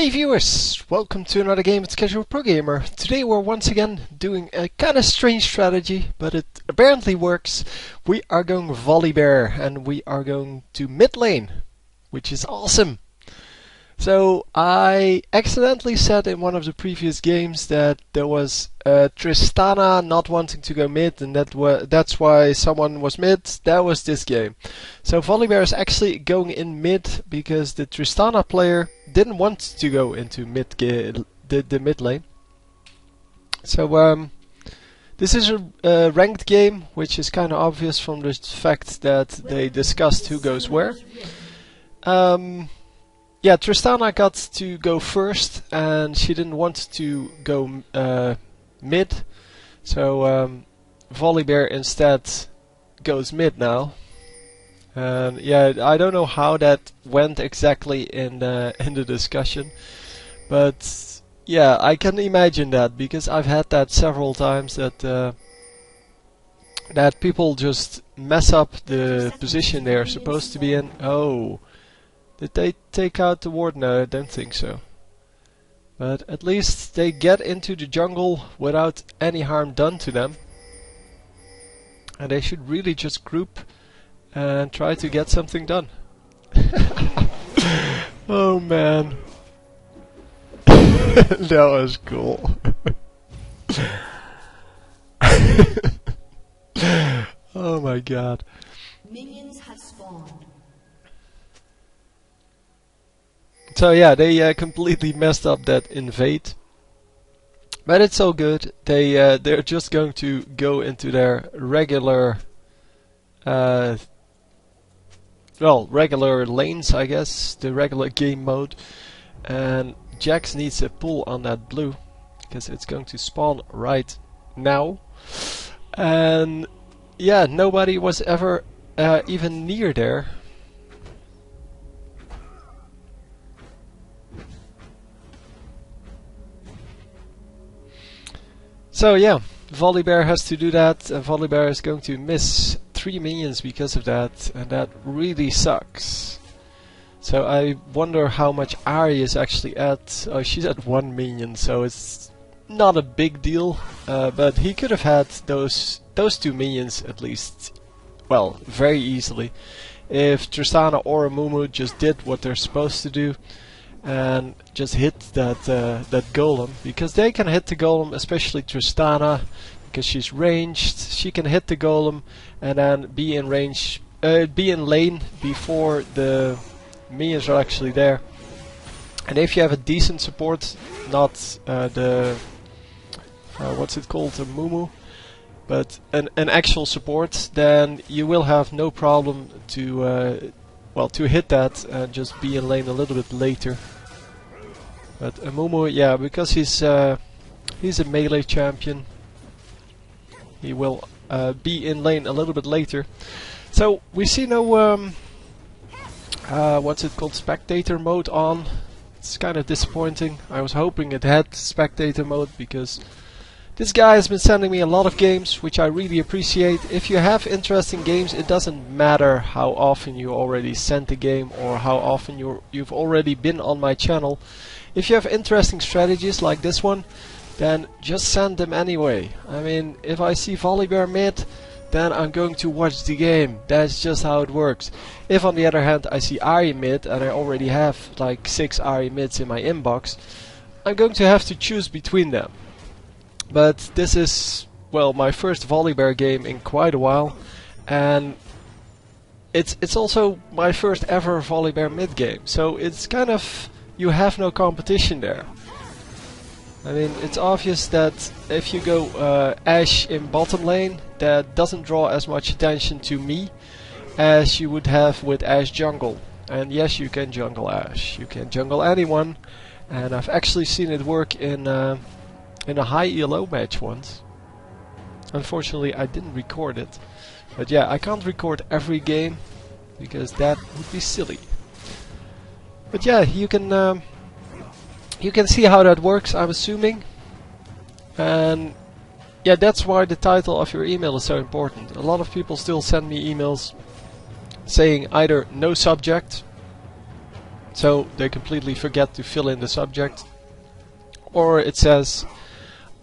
Hey viewers, welcome to another game with Casual Pro Gamer. Today we're once again doing a kind of strange strategy, but it apparently works. We are going Volibear and we are going to mid lane, which is awesome. So I accidentally said in one of the previous games that there was Tristana not wanting to go mid, and that's why someone was mid. That was this game. So Volibear is actually going in mid because the Tristana player didn't want to go into the mid lane. So this is a ranked game, which is kind of obvious from the fact that they discussed who goes where. Yeah, Tristana got to go first, and she didn't want to go mid, so Volibear instead goes mid now. And yeah, I don't know how that went exactly in the discussion, but yeah, I can imagine that because I've had that several times that that people just mess up the position they're supposed to be in. Oh. Did they take out the ward? No, I don't think so. But at least they get into the jungle without any harm done to them. And they should really just group and try to get something done. Oh man. That was cool. Oh my god. Minions have spawned. So yeah, they completely messed up that invade, but it's all good. They're just going to go into their regular, regular lanes, I guess, the regular game mode. And Jax needs a pull on that blue because it's going to spawn right now. And yeah, nobody was ever even near there. So yeah, Volibear has to do that. Volibear is going to miss 3 minions because of that, and that really sucks. So I wonder how much Ari is actually at. Oh, she's at 1 minion, so it's not a big deal. But he could have had those 2 minions at least, well, very easily, if Tristana or Amumu just did what they're supposed to do and just hit that golem, because they can hit the golem, especially Tristana, because she's ranged. She can hit the golem and then be in range, be in lane before the minions are actually there. And if you have a decent support, not the what's it called, a Mumu, but an actual support, then you will have no problem to to hit that and just be in lane a little bit later. But Amumu, yeah, because he's a melee champion, he will be in lane a little bit later. So we see no what's it called, spectator mode on. It's kind of disappointing. I was hoping it had spectator mode because this guy has been sending me a lot of games, which I really appreciate. If you have interesting games, it doesn't matter how often you already sent the game or how often you've already been on my channel. If you have interesting strategies like this one, then just send them anyway. I mean, if I see Volibear mid, then I'm going to watch the game. That's just how it works. If on the other hand I see Ari mid, and I already have like 6 Ari mids in my inbox, I'm going to have to choose between them. But this is, well, my first Volibear game in quite a while, and it's also my first ever Volibear mid game, so it's kind of, you have no competition there. I mean, it's obvious that if you go Ashe in bottom lane, that doesn't draw as much attention to me as you would have with Ashe jungle. And yes, you can jungle Ashe, you can jungle anyone, and I've actually seen it work in a high ELO match once. Unfortunately, I didn't record it. But yeah, I can't record every game because that would be silly. But yeah, you can see how that works, I'm assuming. And yeah, that's why the title of your email is so important. A lot of people still send me emails saying either no subject so they completely forget to fill in the subject. Or it says,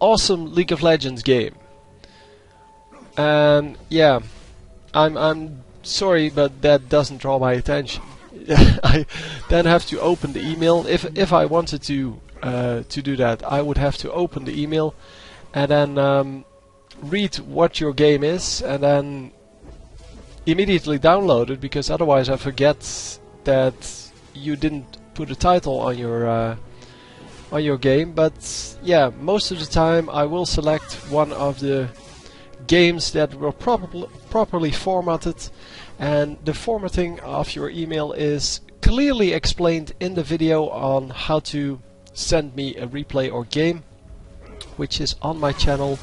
awesome League of Legends game. And yeah, I'm sorry, but that doesn't draw my attention. I then have to open the email. If I wanted to do that, I would have to open the email and then read what your game is, and then immediately download it, because otherwise I forget that you didn't put a title on your game. But yeah, most of the time I will select one of the games that were properly formatted, and the formatting of your email is clearly explained in the video on how to send me a replay or game, which is on my channel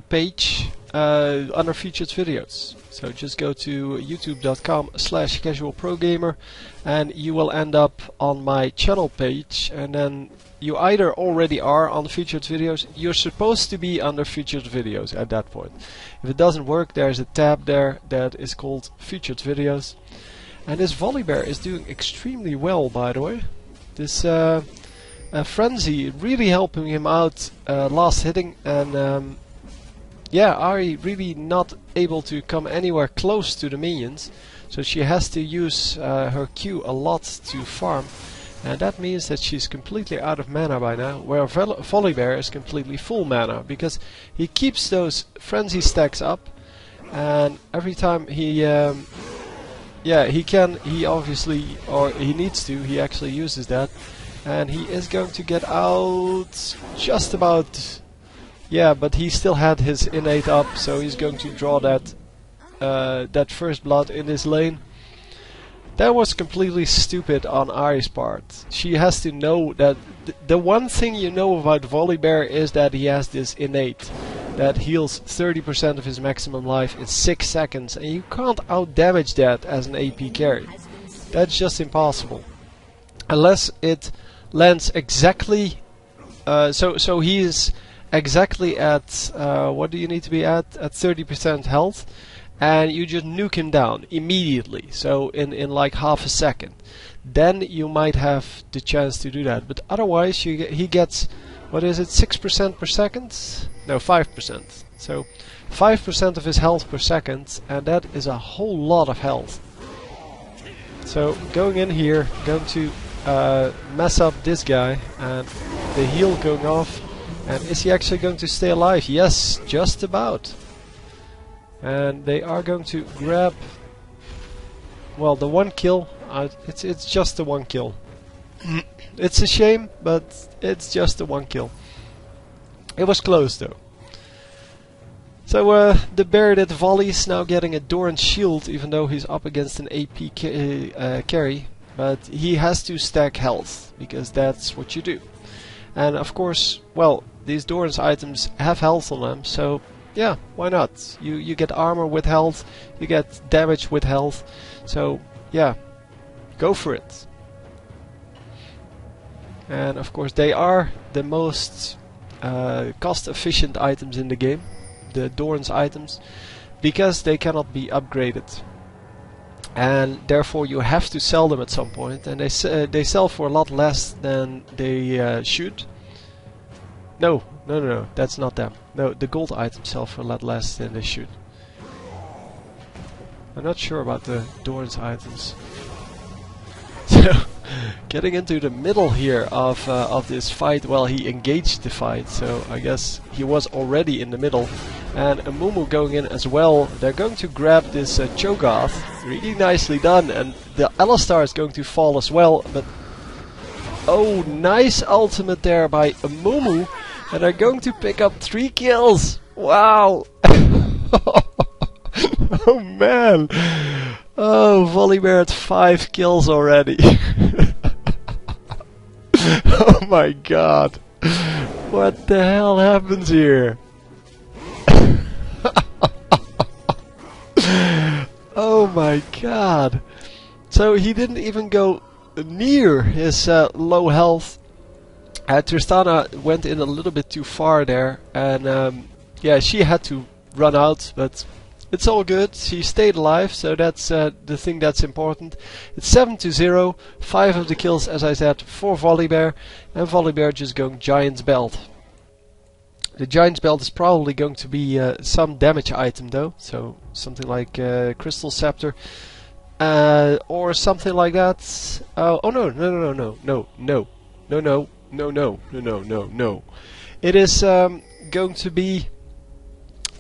page under featured videos. So just go to youtube.com/casualprogamer and you will end up on my channel page, and then you either already are on the featured videos, you're supposed to be under featured videos at that point. If it doesn't work, there's a tab there that is called featured videos. And this Volibear is doing extremely well, by the way. This Frenzy really helping him out last hitting, and yeah, Ari really not able to come anywhere close to the minions, so she has to use her Q a lot to farm, and that means that she's completely out of mana by now, where Volibear is completely full mana, because he keeps those frenzy stacks up, and every time he obviously, or he needs to, he actually uses that, and he is going to get out just about. Yeah, but he still had his innate up, so he's going to draw that that first blood in his lane. That was completely stupid on Ari's part. She has to know that the one thing you know about Volibear is that he has this innate that heals 30% of his maximum life in 6 seconds, and you can't out-damage that as an AP carry. That's just impossible. Unless it lands exactly... So he is exactly at... what do you need to be at? At 30% health. And you just nuke him down immediately, so in like half a second. Then you might have the chance to do that, but otherwise he gets, what is it, 6% per second? No, 5%. So 5% of his health per second, and that is a whole lot of health. So going in here, going to mess up this guy, and the heal going off. And is he actually going to stay alive? Yes, just about. And they are going to grab, well, the one kill. It's just the one kill. It's a shame, but it's just the one kill. It was close though. So the bear that volleys now getting a Doran's shield, even though he's up against an AP carry. But he has to stack health, because that's what you do. And of course, well, these Doran's items have health on them, so yeah, why not? You get armor with health, you get damage with health, so yeah, go for it. And of course they are the most cost efficient items in the game, the Doran's items, because they cannot be upgraded. And therefore you have to sell them at some point, and they sell for a lot less than they should. No, that's not them. No, the gold items sell for a lot less than they should. I'm not sure about the Doran's items. So, getting into the middle here of this fight, well, he engaged the fight, so I guess he was already in the middle. And a Mumu going in as well. They're going to grab this Cho'Gath. Really nicely done, and the Alistar is going to fall as well, but oh, nice ultimate there by a Mumu. And they're going to pick up 3 kills! Wow! Oh man! Oh, Volibear at 5 kills already! Oh my god! What the hell happens here? Oh my god! So he didn't even go near his low health. Tristana went in a little bit too far there, and yeah, she had to run out, but it's all good. She stayed alive, so that's the thing that's important. It's 7-0. 5 of the kills, as I said, for Volibear, and Volibear just going Giant's Belt. The Giant's Belt is probably going to be some damage item though, so something like Crystal Scepter or something like that. Oh no no no no no no no no no no no no no no! It is going to be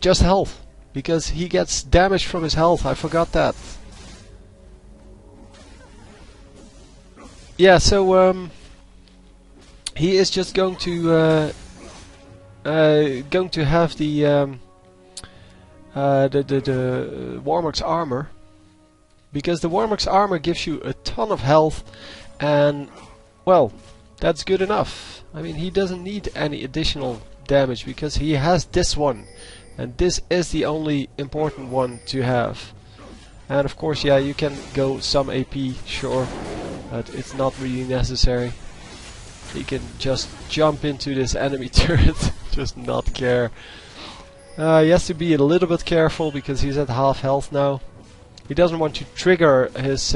just health, because he gets damage from his health. I forgot that. Yeah, so he is just going to have the Warmock's armor, because the Warmock's armor gives you a ton of health, and well, that's good enough. I mean, he doesn't need any additional damage because he has this one, and this is the only important one to have. And of course, yeah, you can go some AP, sure, but it's not really necessary. He can just jump into this enemy turret, just not care. He has to be a little bit careful because he's at half health now. He doesn't want to trigger his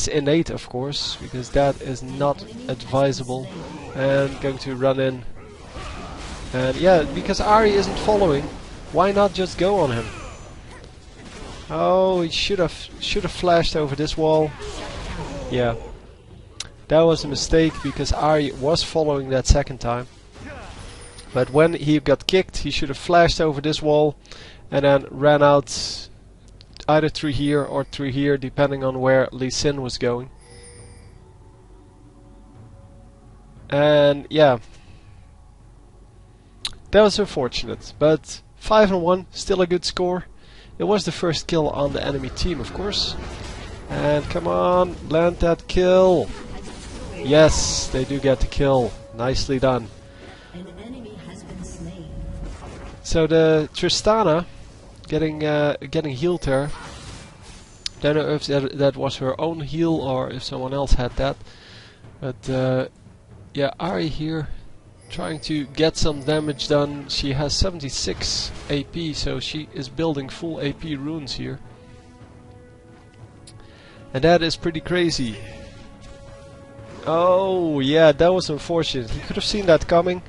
innate, of course, because that is not advisable. And going to run in. And yeah, because Ahri isn't following, why not just go on him? Oh, he should have flashed over this wall. Yeah. That was a mistake because Ahri was following that second time. But when he got kicked, he should have flashed over this wall and then ran out either through here or through here, depending on where Lee Sin was going. And yeah, that was unfortunate, but 5-1, still a good score. It was the first kill on the enemy team, of course. And come on, land that kill. Yes, they do get the kill. Nicely done. An enemy has been slain. So the Tristana getting healed there. Don't know if that was her own heal or if someone else had that. But yeah, Ahri here trying to get some damage done. She has 76 AP, so she is building full AP runes here. And that is pretty crazy. Oh yeah, that was unfortunate. He could have seen that coming.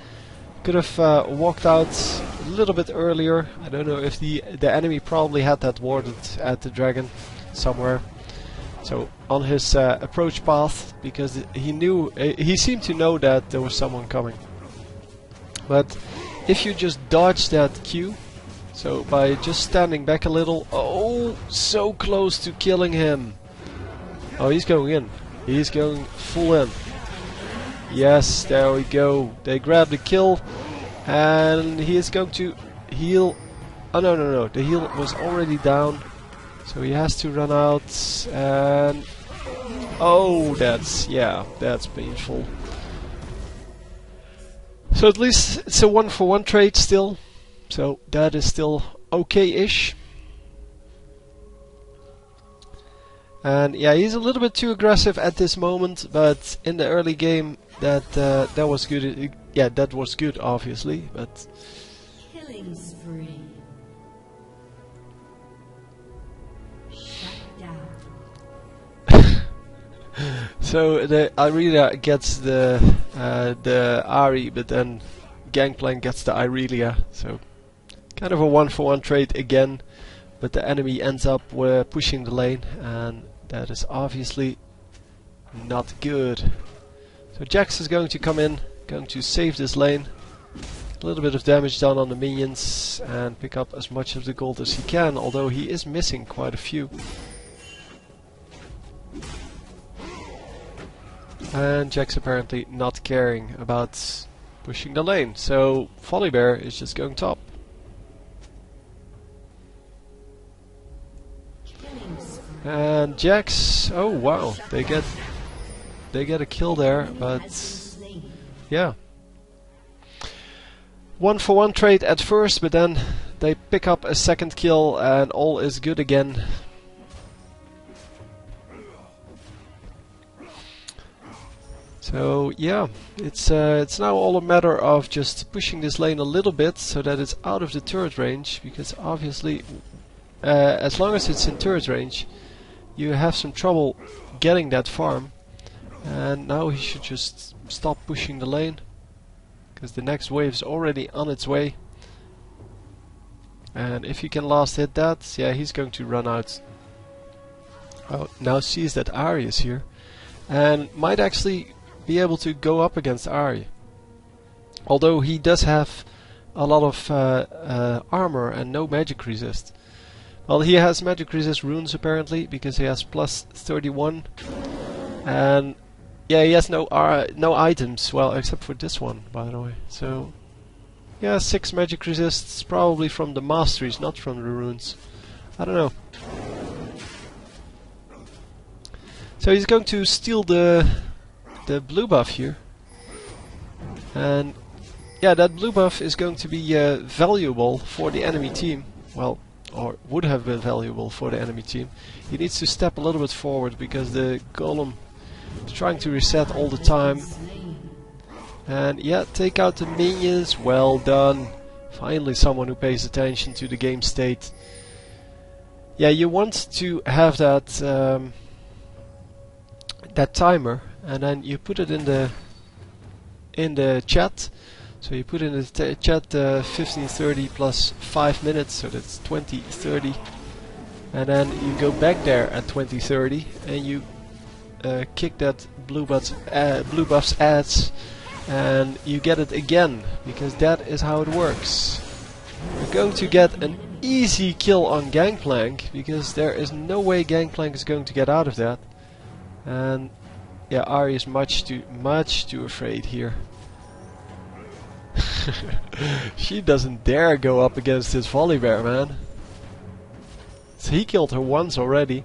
Could have walked out a little bit earlier. I don't know if the enemy probably had that warded at the dragon somewhere. So on his approach path, because he knew, he seemed to know that there was someone coming. But if you just dodge that Q, so by just standing back a little, oh, so close to killing him. Oh, he's going in. He's going full in. Yes, there we go. They grab the kill, and he is going to heal. Oh no no no! The heal was already down, so he has to run out. And oh, that's painful. So at least it's a 1-for-1 trade still, so that is still okay-ish. And yeah, he's a little bit too aggressive at this moment, but in the early game that was good. Yeah, that was good, obviously. But Killing spree. Shut down. so the Irelia gets the Ahri, but then Gangplank gets the Irelia. So kind of a 1-for-1 trade again, but the enemy ends up pushing the lane, and that is obviously not good. So Jax is going to come in, going to save this lane. A little bit of damage done on the minions and pick up as much of the gold as he can, although he is missing quite a few. And Jax apparently not caring about pushing the lane, so Volibear is just going top. And Jax, oh wow, they get a kill there, but yeah. 1-for-1 trade at first, but then they pick up a second kill and all is good again. So yeah, it's now all a matter of just pushing this lane a little bit so that it's out of the turret range, because obviously as long as it's in turret range you have some trouble getting that farm. And now he should just stop pushing the lane, because the next wave is already on its way. And if you can last hit that, yeah, he's going to run out. Oh, now sees that Ahri is here and might actually be able to go up against Ahri. Although he does have a lot of armor and no magic resist. Well, he has magic resist runes apparently, because he has plus 31. And yeah, he has no items, well, except for this one, by the way. So yeah, 6 magic resists, probably from the masteries, not from the runes. I don't know. So he's going to steal the blue buff here. And yeah, that blue buff is going to be valuable for the enemy team. Well, or would have been valuable for the enemy team. He needs to step a little bit forward, because the golem is trying to reset all the time. And yeah, take out the minions. Well done. Finally someone who pays attention to the game state. Yeah, you want to have that that timer, and then you put it in the chat. So you put in the chat 15:30 plus 5 minutes, so that's 20:30. And then you go back there at 20:30 and you kick that blue buff's ads, and you get it again, because that is how it works. You're going to get an easy kill on Gangplank, because there is no way Gangplank is going to get out of that. And yeah, Ahri is much too afraid here. She doesn't dare go up against this Volibear, man. So he killed her once already,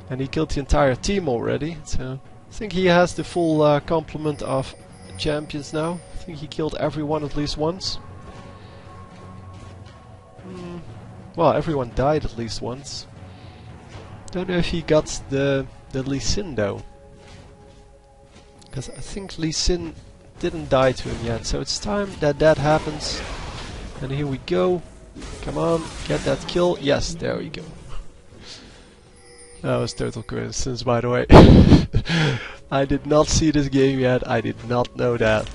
and he killed the entire team already. So I think he has the full complement of champions now. I think he killed everyone at least once. Well, everyone died at least once. Don't know if he got the Lee Sin though, because I think Lee Sin didn't die to him yet. So it's time that that happens. And here we go. Come on, get that kill. Yes, there we go. That was total coincidence, by the way. I did not see this game yet. I did not know that.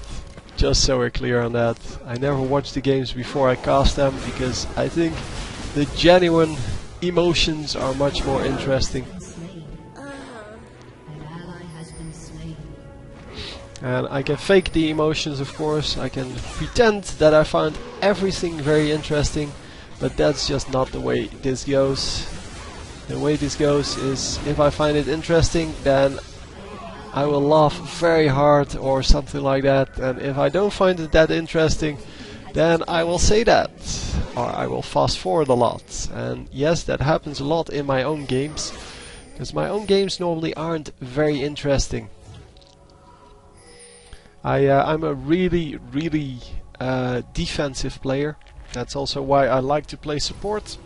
Just so we're clear on that. I never watched the games before I cast them, because I think the genuine emotions are much more interesting. And I can fake the emotions, of course. I can pretend that I found everything very interesting, but that's just not the way this goes. The way this goes is, if I find it interesting, then I will laugh very hard or something like that. And if I don't find it that interesting, then I will say that. Or I will fast forward a lot. And yes, that happens a lot in my own games, because my own games normally aren't very interesting. I'm a really defensive player. That's also why I like to play support,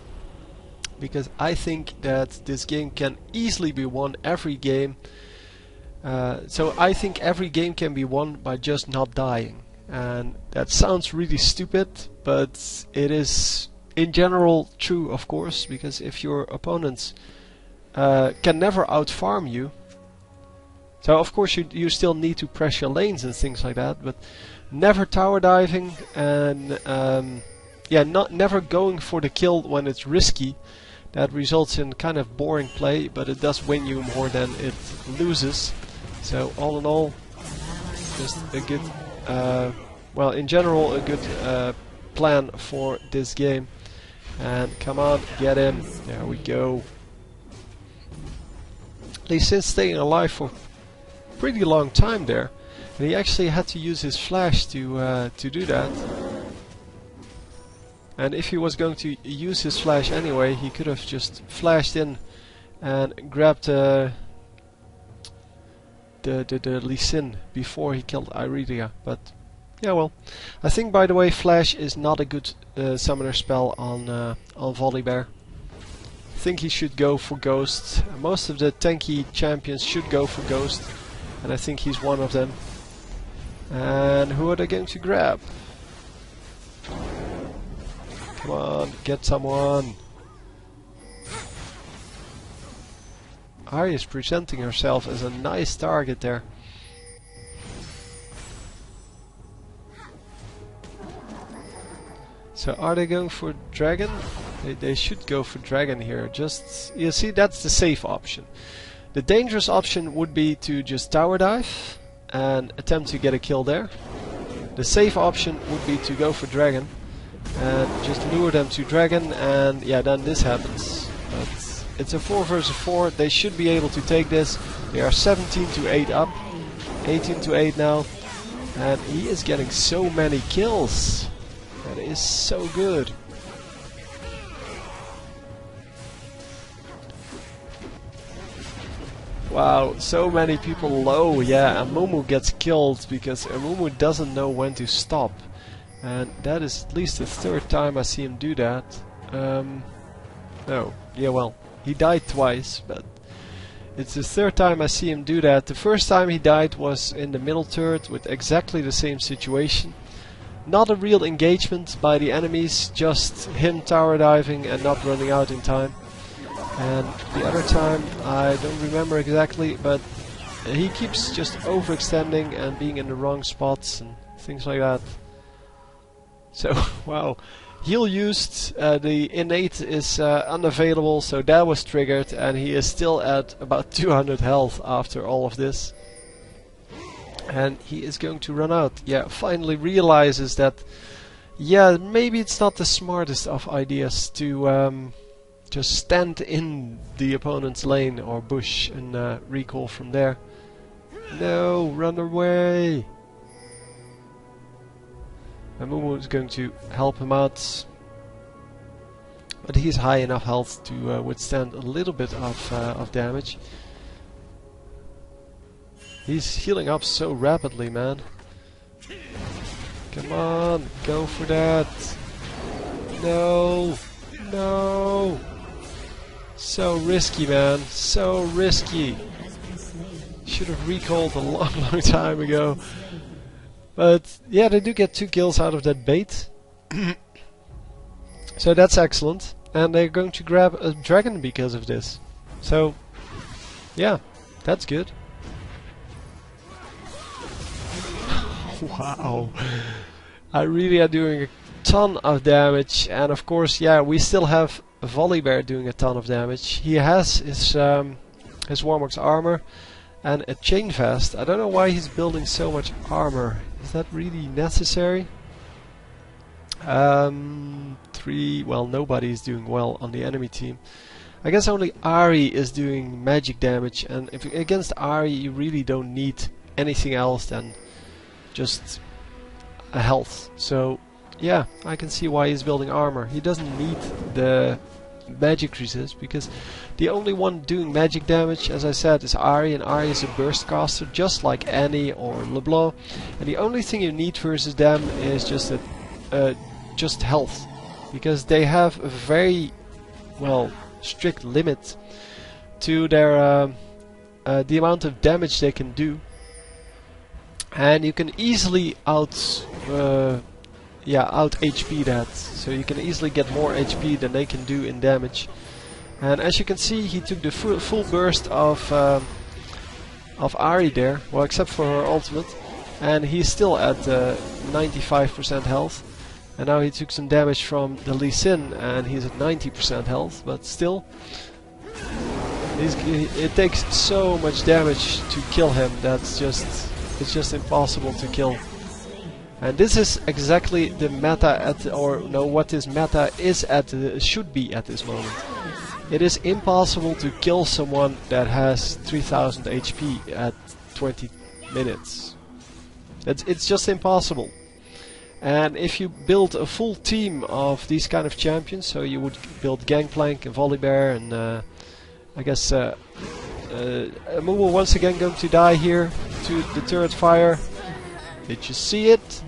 because I think that this game can easily be won every game. So I think every game can be won by just not dying. And that sounds really stupid, but it is in general true, of course, because if your opponents can never out-farm you, so of course you still need to pressure lanes and things like that, but never tower diving and yeah, never going for the kill when it's risky. That results in kind of boring play, but it does win you more than it loses. So all in all, just a good, well, in general, a good plan for this game. And come on, get him. There we go. Lee Sin's staying alive for pretty long time there, and he actually had to use his flash to do that. And if he was going to use his flash anyway, he could have just flashed in and grabbed the Lee Sin before he killed Irelia. But yeah, well, I think, by the way, flash is not a good summoner spell on Volibear. I think he should go for Ghost. Most of the tanky champions should go for Ghost, and I think he's one of them. And who are they going to grab? Come on, get someone. Ari is presenting herself as a nice target there. So are they going for dragon? They should go for dragon here. Just, you see, that's the safe option. The dangerous option would be to just tower dive and attempt to get a kill there. The safe option would be to go for dragon and just lure them to dragon, and yeah, then this happens. But it's a 4 versus 4. They should be able to take this. They are 17 to 8 up, 18 to 8 now, and he is getting so many kills. That is so good. Wow, so many people low. Yeah, Amumu gets killed because Amumu doesn't know when to stop. And that is at least the third time I see him do that. No, yeah, well, he died twice, but it's the third time I see him do that. The first time he died was in the middle turret with exactly the same situation. Not a real engagement by the enemies, just him tower diving and not running out in time. And the other time, I don't remember exactly, but he keeps just overextending and being in the wrong spots and things like that. So, wow. Heal used, the innate is unavailable, so that was triggered, and he is still at about 200 health after all of this. And he is going to run out. Yeah, finally realizes that, yeah, maybe it's not the smartest of ideas to just stand in the opponent's lane or bush and recall from there. No, run away! Amumu is going to help him out, but he's high enough health to withstand a little bit of damage. He's healing up so rapidly, man. Come on, go for that. No, no. So risky, man. So risky. Should have recalled a long, long time ago. But yeah, they do get 2 kills out of that bait. So that's excellent. And they're going to grab a dragon because of this. So, yeah, that's good. Wow. I really are doing a ton of damage. And of course, yeah, we still have Volibear doing a ton of damage. He has his Warmock's armor and a chain vest. I don't know why he's building so much armor. Is that really necessary? 3, well, nobody is doing well on the enemy team. I guess only Ari is doing magic damage, and if against Ari you really don't need anything else than just a health. So yeah, I can see why he's building armor. He doesn't need the magic resist, because the only one doing magic damage, as I said, is Ari, and Ari is a burst caster just like Annie or LeBlanc, and the only thing you need versus them is just health, because they have a very, well, strict limit to their the amount of damage they can do, and you can easily out HP that, so you can easily get more HP than they can do in damage. And as you can see, he took the full burst of Ari there, well, except for her ultimate, and he's still at 95% health. And now he took some damage from the Lee Sin, and he's at 90% health, but still, it takes so much damage to kill him that's it's just impossible to kill. And this is exactly the meta what this meta is should be at this moment. It is impossible to kill someone that has 3000 HP at 20 minutes. It's just impossible. And if you build a full team of these kind of champions, so you would build Gangplank and Volibear, and I guess Amumu once again going to die here to the turret fire. Did you see it?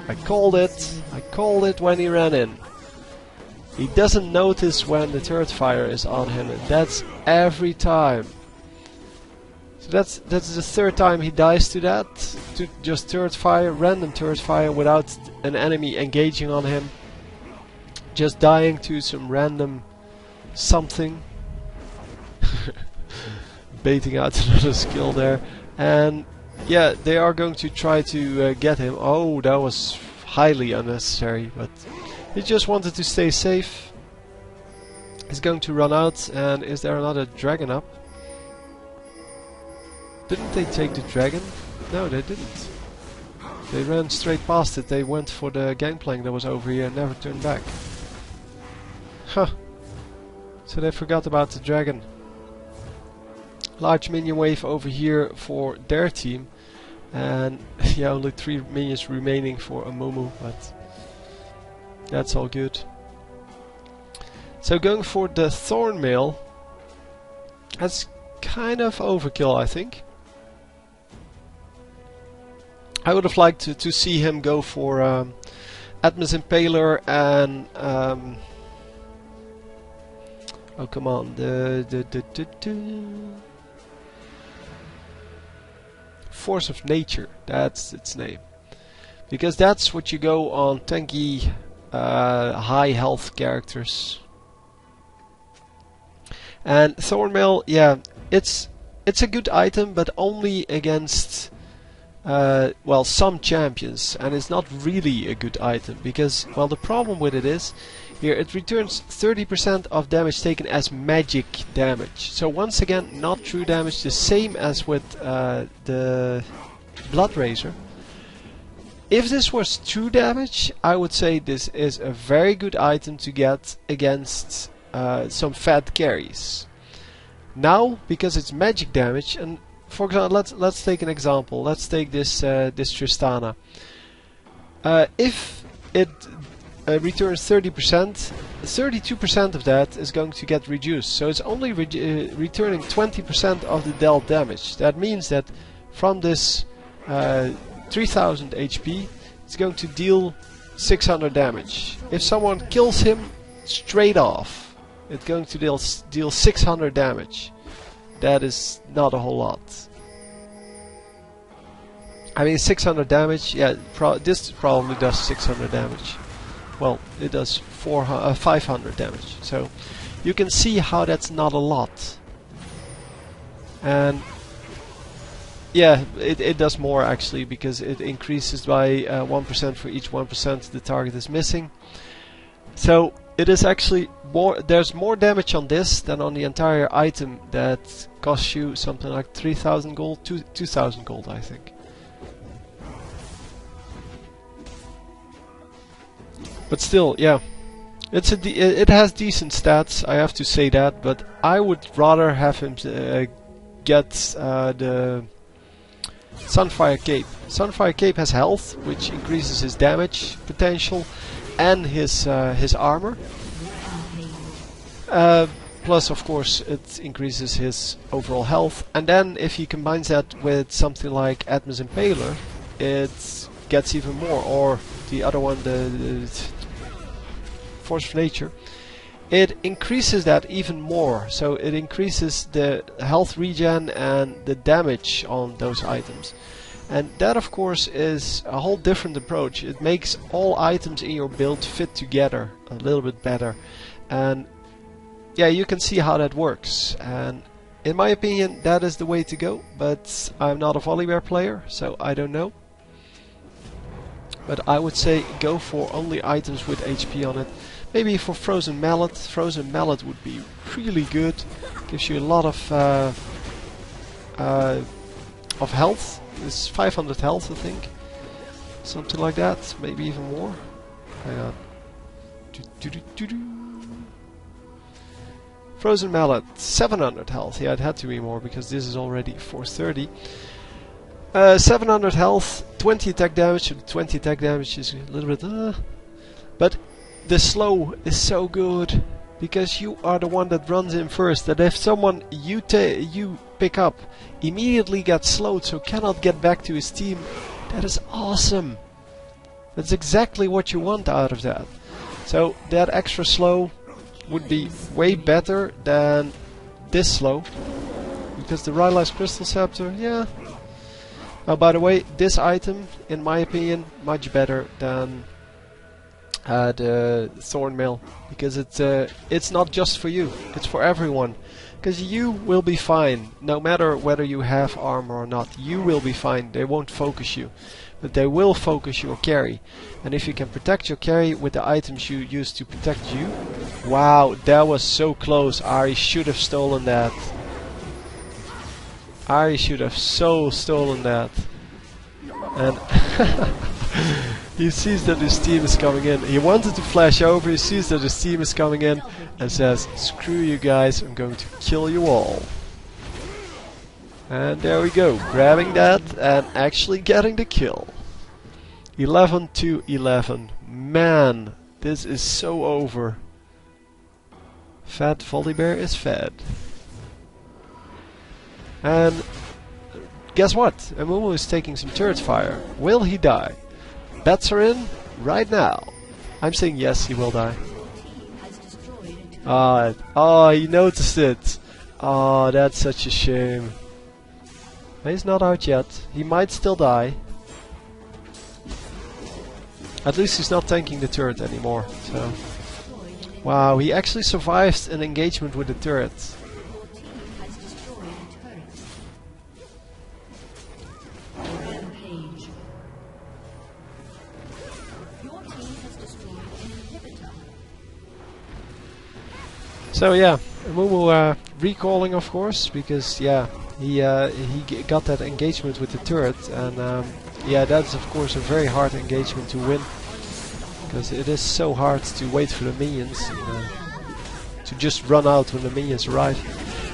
I called it. I called it when he ran in. He doesn't notice when the turret fire is on him, and that's every time. So that's the third time he dies to that. To just turret fire, random turret fire without an enemy engaging on him. Just dying to some random something. Baiting out another skill there. And yeah, they are going to try to get him. Oh, that was highly unnecessary, but he just wanted to stay safe. He's going to run out, and is there another dragon up? Didn't they take the dragon? No, they didn't. They ran straight past it. They went for the gangplank that was over here and never turned back. Huh. So they forgot about the dragon. Large minion wave over here for their team. And yeah, only 3 minions remaining for Amumu, but that's all good. So going for the Thornmail. That's kind of overkill, I think. I would have liked to see him go for Atmos Impaler and oh come on, Force of Nature, that's its name, because that's what you go on tanky high health characters. And Thornmail, yeah, it's a good item, but only against well, some champions, and it's not really a good item because, well, the problem with it is here it returns 30% of damage taken as magic damage. So once again, not true damage, the same as with the Blood Razor. If this was true damage, I would say this is a very good item to get against some fat carries. Now, because it's magic damage, and for example, let's take an example. Let's take this this Tristana. If it returns 30%, 32% of that is going to get reduced. So it's only returning 20% of the dealt damage. That means that from this 3000 HP, it's going to deal 600 damage. If someone kills him straight off, it's going to deal 600 damage. That is not a whole lot. I mean, 600 damage, yeah, this probably does 600 damage. Well, it does 500 damage. So you can see how that's not a lot. And yeah, it does more actually, because it increases by 1% for each 1% the target is missing. So it is actually more, there's more damage on this than on the entire item that costs you something like 3000 gold, 2000 gold I think. But still, yeah, it has decent stats, I have to say that, but I would rather have him get the Sunfire Cape. Sunfire Cape has health, which increases his damage potential and his armor. Plus, of course, it increases his overall health. And then, if he combines that with something like Atmos Impaler, it gets even more. Or the other one, the Force of Nature, it increases that even more. So it increases the health regen and the damage on those items. And that, of course, is a whole different approach. It makes all items in your build fit together a little bit better. And yeah, you can see how that works. And in my opinion, that is the way to go. But I'm not a Volibear player, so I don't know. But I would say go for only items with HP on it. Maybe for Frozen Mallet. Frozen Mallet would be really good. Gives you a lot of health. It's 500 health, I think. Something like that. Maybe even more. Hang on. Frozen Mallet, 700 health. Yeah, it had to be more because this is already 430. 700 health, 20 attack damage. So the 20 attack damage is a little bit... But the slow is so good because you are the one that runs in first. That if someone you pick up immediately gets slowed, so cannot get back to his team, that is awesome. That's exactly what you want out of that. So that extra slow would be way better than this slow. Because the Rylai's Crystal Scepter, yeah. Oh, by the way, this item, in my opinion, much better than the Thorn Mail, because it's not just for you, it's for everyone. Because you will be fine, no matter whether you have armor or not. You will be fine. They won't focus you, but they will focus your carry. And if you can protect your carry with the items you use to protect you, wow, that was so close. Ari should have stolen that. Ari should have so stolen that. And he sees that his team is coming in. He wanted to flash over, he sees that his team is coming in and says, screw you guys, I'm going to kill you all. And there we go, grabbing that and actually getting the kill. 11 to 11. Man, this is so over. Fat Volibear is fed. And guess what? Amumu is taking some turret fire. Will he die? Bets are in right now. I'm saying yes, he will die. Oh, he noticed it. Oh, that's such a shame. He's not out yet. He might still die. At least he's not tanking the turret anymore. So, wow, he actually survived an engagement with the turret. So yeah, Mumu recalling, of course, because yeah, he got that engagement with the turret, and yeah, that's of course a very hard engagement to win, because it is so hard to wait for the minions and to just run out when the minions arrive.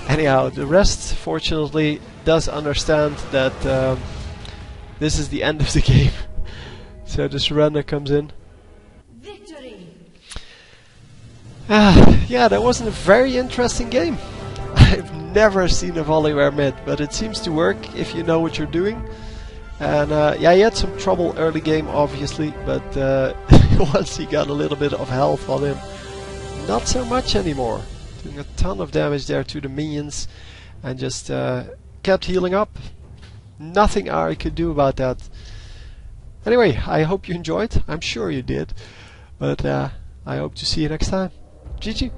Anyhow, the rest fortunately does understand that this is the end of the game. So the surrender comes in. Yeah, that wasn't a very interesting game. I've never seen a Volibear mid, but it seems to work if you know what you're doing. And yeah, he had some trouble early game, obviously, but once he got a little bit of health on him, not so much anymore. Doing a ton of damage there to the minions, and just kept healing up. Nothing Ari could do about that. Anyway, I hope you enjoyed. I'm sure you did. But I hope to see you next time. GG.